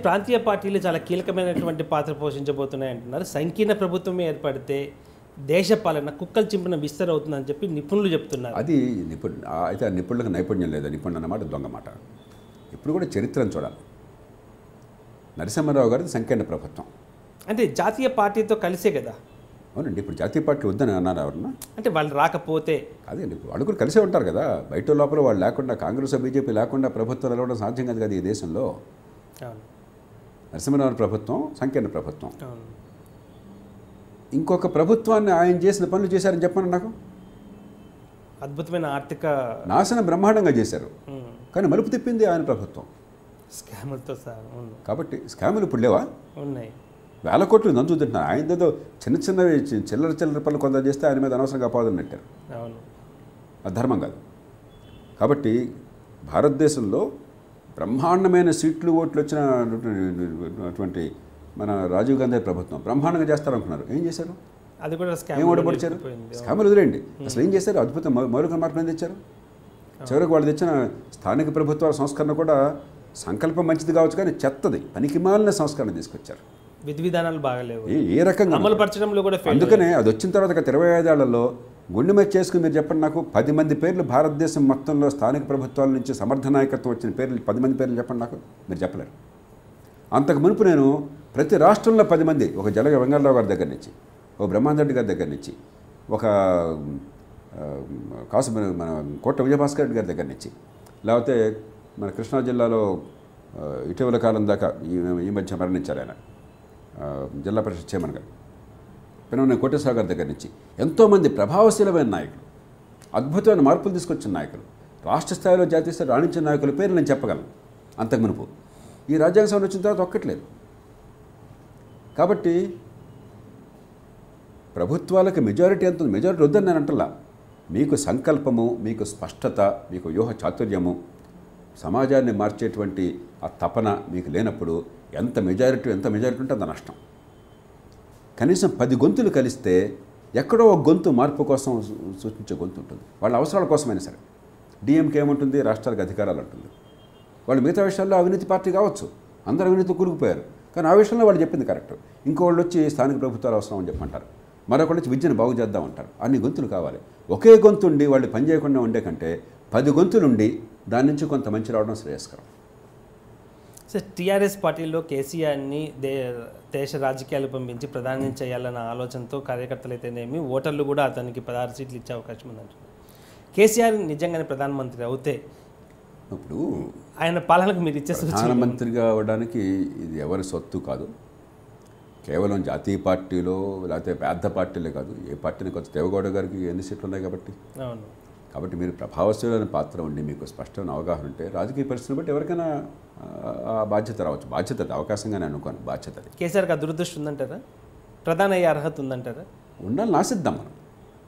ప్రాంతీయ పార్టీలు చాలా కీలకమైనటువంటి పాత్ర పోషించబోతున్నాయి అంటున్నారు. సంకీర్ణ ప్రభుత్వం ఏర్పడితే దేశ పాలన కుక్కలు చింపిన విస్తర అవుతుందని చెప్పి నిపుణులు చెప్తున్నారు. అది అయితే ఆ నిపుణులకు నైపుణ్యం లేదు. నిపుణులు అన్నమాట దొంగ మాట. ఇప్పుడు కూడా చరిత్రను చూడాలి. నరసింహారావు గారిది సంకీర్ణ ప్రభుత్వం అంటే జాతీయ పార్టీతో కలిసే కదా. అవునండి. ఇప్పుడు జాతీయ పార్టీ వద్దని అన్నారు ఎవరన్నా? అంటే వాళ్ళు రాకపోతే అదేండి, ఇప్పుడు వాళ్ళు కూడా కలిసే ఉంటారు కదా. బయట లోపల వాళ్ళు లేకుండా, కాంగ్రెస్ బీజేపీ లేకుండా ప్రభుత్వం నిలవడం సాధ్యం కాదు కదా ఈ దేశంలో. నరసింహారావు ప్రభుత్వం సంకీర్ణ ప్రభుత్వం. ఇంకొక ప్రభుత్వాన్ని ఆయన చేసిన పనులు చేశారని చెప్పండి నాకు. అద్భుతమైన ఆర్థిక నాశనం బ్రహ్మాండంగా చేశారు. కానీ మలుపు తిప్పింది ఆయన ప్రభుత్వం స్కాములతో సహా. కాబట్టి స్కాములు ఇప్పుడు లేవా? ఉన్నాయి. వేల కోట్లు నంచు తింటున్నారు. ఆయన ఏదో చిన్న చిన్నవి చిల్లర పనులు కొందరు చేస్తే ఆయన మీద అనవసరంగా అపాదన పెట్టారు. అవును, అది ధర్మం కాదు. కాబట్టి భారతదేశంలో బ్రహ్మాండమైన సీట్లు ఓట్లు వచ్చిన అటువంటి మన రాజీవ్ గాంధీ ప్రభుత్వం బ్రహ్మాండంగా చేస్తారనుకున్నారు. ఏం చేశారు? అది కూడా ఏం ఓడపడిచారు? స్కాములు వదిలేండి. అసలు ఏం చేశారు? అద్భుతం మౌలిక మార్పులు తెచ్చారు. చివరికి వాళ్ళు తెచ్చిన స్థానిక ప్రభుత్వాల సంస్కరణ కూడా సంకల్పం మంచిది కావచ్చు, కానీ చెత్తది, పనికిమాలిన సంస్కరణ తీసుకొచ్చారు. విధి విధానాలు బాగాలేవు. ఏ రకంగా అమలు పరచడంలో కూడా. అందుకనే అది వచ్చిన తర్వాత 25 ఏళ్లలో గుండె మీద చేసుకుని మీరు చెప్పండి నాకు 10 మంది పేర్లు భారతదేశం మొత్తంలో స్థానిక ప్రభుత్వాల నుంచి సమర్థ నాయకత్వం వచ్చిన పేర్లు 10 మంది పేర్లు చెప్పండి నాకు. మీరు చెప్పలేరు. అంతకు మునుపు నేను ప్రతి రాష్ట్రంలో 10 మంది, ఒక జలగ వెంగళరావు గారి దగ్గర నుంచి, ఒక బ్రహ్మాందరెడ్డి గారి దగ్గర నుంచి, ఒక మన కోట విజయభాస్కర్ రెడ్డి గారి దగ్గర నుంచి, లేకపోతే మన కృష్ణా జిల్లాలో ఇటీవల కాలం దాకా ఈ మధ్య మరణించారు ఆయన, జిల్లా పరిషత్ చైర్మన్ గారు, పినవని కోటేశ్వర గారి దగ్గర నుంచి ఎంతోమంది ప్రభావశీలమైన నాయకులు, అద్భుతమైన మార్పులు తీసుకొచ్చిన నాయకులు, రాష్ట్ర స్థాయిలో జాతీయ స్థాయిలో రాణించిన నాయకుల పేరు నేను చెప్పగలను. అంతకు మునుపు ఈ రాజ్యాంగ సభ వచ్చిన తర్వాత ఒక్కట్లేదు. కాబట్టి ప్రభుత్వాలకు మెజారిటీ ఎంత ఉంది? మెజారిటీ వద్దని నేను అంటలా. మీకు సంకల్పము, మీకు స్పష్టత, మీకు వ్యూహ చాతుర్యము, సమాజాన్ని మార్చేటువంటి ఆ తపన మీకు లేనప్పుడు ఎంత మెజారిటీ ఉంటే అంత నష్టం. కనీసం 10 గొంతులు కలిస్తే ఎక్కడో ఒక గొంతు మార్పు కోసం సూచించే గొంతు ఉంటుంది. వాళ్ళ అవసరాల కోసమైనా సరే. డిఎంకే ఏముంటుంది? రాష్ట్రాలకు అధికారాలు అంటుంది. వాళ్ళు మిగతా విషయాల్లో అవినీతి పార్టీ కావచ్చు, అందరూ అవినీతి కూరుకుపోయారు, కానీ ఆ విషయంలో వాళ్ళు చెప్పింది కరెక్ట్. ఇంకోళ్ళు వచ్చి స్థానిక ప్రభుత్వాలు అవసరం అని చెప్పంటారు, మరొకళ్ళు వచ్చి విద్యను బాగు చేద్దామంటారు. అన్ని గొంతులు కావాలి. ఒకే గొంతు ఉండి వాళ్ళు పని చేయకుండా ఉండే కంటే 10 గొంతులుండి దాని నుంచి కొంత మంచి రావడం శ్రేయస్కరం. సార్, టీఆర్ఎస్ పార్టీలో కేసీఆర్ని దేశ రాజకీయాలు పంపించి ప్రధాని చేయాలన్న ఆలోచనతో కార్యకర్తలు అయితేనేమి ఓటర్లు కూడా అతనికి 16 సీట్లు ఇచ్చే అవకాశం ఉందంటున్నారు. కేసీఆర్ నిజంగానే ప్రధానమంత్రి అవుతే ఇప్పుడు ఆయన పాలనకు మీరు ఇచ్చే ప్రధానమంత్రిగా అవ్వడానికి ఇది ఎవరి సొత్తు కాదు. కేవలం జాతీయ పార్టీలో లేకపోతే పెద్ద పార్టీలే కాదు, ఏ పార్టీని కొంచెం దేవగౌడ గారికి ఎన్ని సీట్లు ఉన్నాయి కాబట్టి మీరు ప్రభావశీలైన పాత్ర ఉండి మీకు స్పష్టమైన అవగాహన ఉంటే రాజకీయ పరిస్థితిని బట్టి ఎవరికైనా ఆ బాధ్యత రావచ్చు. బాధ్యత అవకాశంగానే అనుకోను. బాధ్యత కేసీఆర్కి దురదృష్టి ఉందంటారా? ప్రధాన అయ్యే అర్హత ఉందంటారా? ఉండాలని ఆశిద్దాం మనం.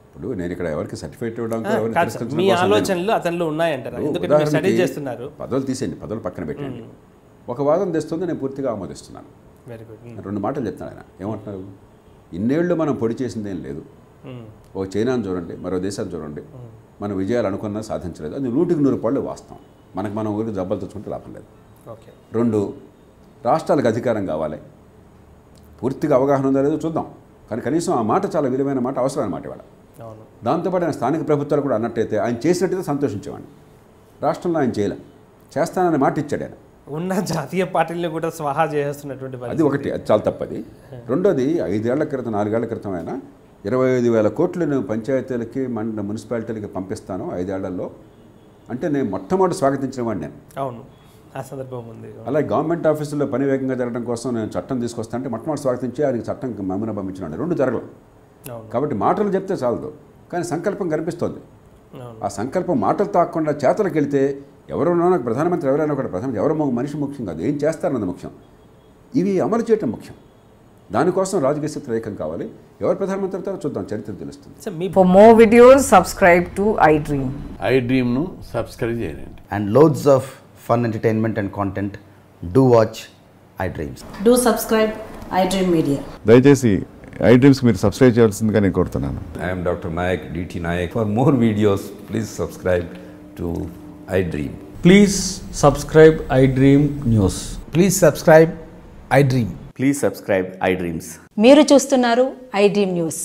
ఇప్పుడు నేను ఇక్కడ ఎవరికి సర్టిఫికేట్ ఇవ్వడానికి మీ ఆలోచనలు అతనిలో ఉన్నాయంటారా? ఎందుకంటే స్టడీ చేస్తున్నారు. పదవులు తీసేయండి, పదవులు పక్కన పెట్టండి. ఒక వాదన తెస్తుంది, నేను పూర్తిగా ఆమోదిస్తున్నాను. Very good. 2 మాటలు చెప్తాను. ఆయన ఏమంటున్నారు? ఇన్నేళ్ళు మనం పొడి చేసింది ఏం లేదు. ఓ చైనాను చూడండి, మరో దేశాన్ని చూడండి, మన విజయాలు అనుకున్నా సాధించలేదు. అది 100కి 100 పళ్ళు వాస్తవం. మన ఊరికి జబ్బలు తెచ్చుకుంటే లాభం లేదు. 2 రాష్ట్రాలకు అధికారం కావాలి. పూర్తిగా అవగాహన ఉందా లేదో చూద్దాం, కానీ కనీసం ఆ మాట చాలా విలువైన మాట, అవసరమైన మాట ఇవాళ. దాంతోపాటు ఆయన స్థానిక ప్రభుత్వాలు కూడా అన్నట్టయితే ఆయన చేసినట్టయితే సంతోషించేవాడిని. రాష్ట్రంలో ఆయన చేయలే, చేస్తానని మాట ఇచ్చాడు ఆయన. ఉన్న జాతీయ పార్టీలను కూడా స్వాహా చేస్తున్నటువంటి అది ఒకటి, అది చాలా తప్పది. రెండోది 5 ఏళ్ల క్రితం 4 ఏళ్ల క్రితం ఆయన 25,000 కోట్లు నేను పంచాయతీలకి మున్సిపాలిటీలకి పంపిస్తాను 5 ఏళ్లలో అంటే నేను మొట్టమొదటి స్వాగతించిన వాడిని నేను. అవును, ఆ సందర్భం ఉంది. అలాగే గవర్నమెంట్ ఆఫీసుల్లో పని వేగంగా జరగడం కోసం నేను చట్టం తీసుకొస్తా అంటే మొట్టమొదటి స్వాగతించి ఆయనకి చట్టం మమ్మల్ని పంపించినాడు. 2 జరగలేదు. కాబట్టి మాటలు చెప్తే చాలదు, కానీ సంకల్పం కనిపిస్తోంది. ఆ సంకల్పం మాటలు తాకుండా చేతలకు వెళితే ఎవరైనా ప్రధానమంత్రి ఎవరైనా కూడా ప్రధానమంత్రి ఎవరో మనిషి ముఖ్యం కాదు, ఏం చేస్తారన్నది ముఖ్యం. ఇవి అమలు చేయటం ముఖ్యం. దానికోసం రాజకీయ స్థితి ఏకం కావాలి. ఎవరు ప్రధానమంత్రి అవుతారో చూద్దాం, చరిత్ర తెలుస్తుంది. For more videos, subscribe to iDream. iDream ను సబ్స్క్రైబ్ చేయండి. And loads of fun entertainment and content. Do watch iDreams. Do subscribe iDream Media. దయచేసి ఐ డ్రీమ్స్కి మీరు సబ్స్క్రైబ్ చేయాల్సిందిగా నేను కోరుతున్నాను. I am Dr. Nayak, DT Nayak. For more videos, please subscribe to iDream. Please subscribe iDream News. Please subscribe iDream. Please subscribe iDreams. మీరు చూస్తున్నారు iDream news.